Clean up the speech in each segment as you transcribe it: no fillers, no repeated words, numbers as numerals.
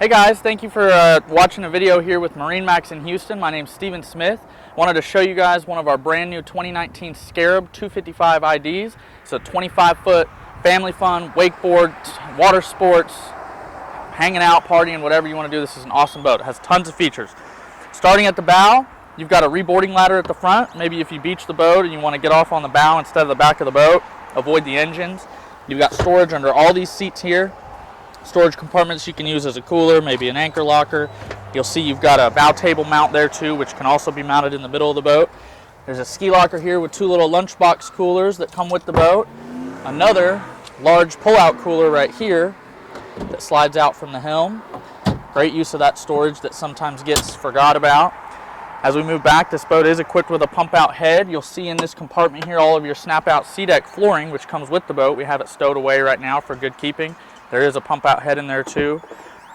Hey guys, thank you for watching a video here with MarineMax in Houston. My name's Steven Smith. Wanted to show you guys one of our brand new 2019 Scarab 255 IDs. It's a 25-foot family fun, wakeboard, water sports, hanging out, partying, whatever you want to do. This is an awesome boat. It has tons of features. Starting at the bow, you've got a reboarding ladder at the front. Maybe if you beach the boat and you want to get off on the bow instead of the back of the boat, avoid the engines. You've got storage under all these seats here. Storage compartments you can use as a cooler, maybe an anchor locker. You'll see you've got a bow table mount there too, which can also be mounted in the middle of the boat. There's a ski locker here with two little lunchbox coolers that come with the boat. Another large pull-out cooler right here that slides out from the helm. Great use of that storage that sometimes gets forgot about. As we move back, this boat is equipped with a pump-out head. You'll see in this compartment here all of your snap-out SeaDek flooring, which comes with the boat. We have it stowed away right now for good keeping. There is a pump-out head in there too.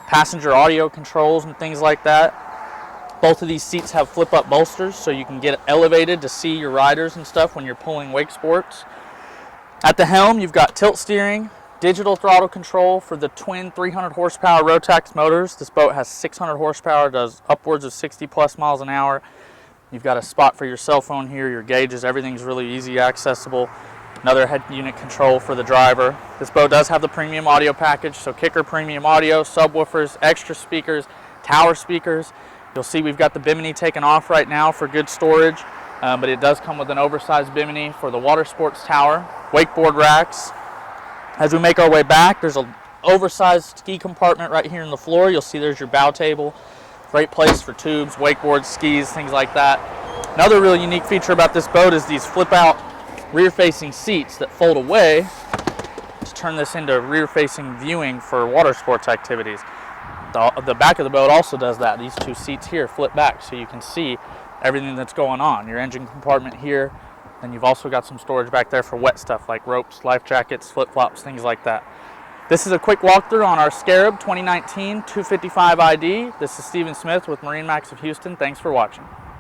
Passenger audio controls and things like that. Both of these seats have flip-up bolsters, so you can get elevated to see your riders and stuff when you're pulling wake sports. At the helm, you've got tilt steering, digital throttle control for the twin 300 horsepower Rotax motors. This boat has 600 horsepower, does upwards of 60 plus miles an hour. You've got a spot for your cell phone here, your gauges, everything's really easy accessible. Another head unit control for the driver. This boat does have the premium audio package, so kicker premium audio, subwoofers, extra speakers, tower speakers. You'll see we've got the bimini taken off right now for good storage, but it does come with an oversized bimini for the water sports tower, wakeboard racks. As we make our way back, there's an oversized ski compartment right here in the floor. You'll see there's your bow table. Great place for tubes, wakeboards, skis, things like that. Another really unique feature about this boat is these flip-out rear-facing seats that fold away to turn this into rear-facing viewing for water sports activities. The back of the boat also does that. These two seats here flip back so you can see everything that's going on. Your engine compartment here, then you've also got some storage back there for wet stuff like ropes, life jackets, flip-flops, things like that. This is a quick walkthrough on our Scarab 2019 255 ID. This is Steven Smith with MarineMax of Houston. Thanks for watching.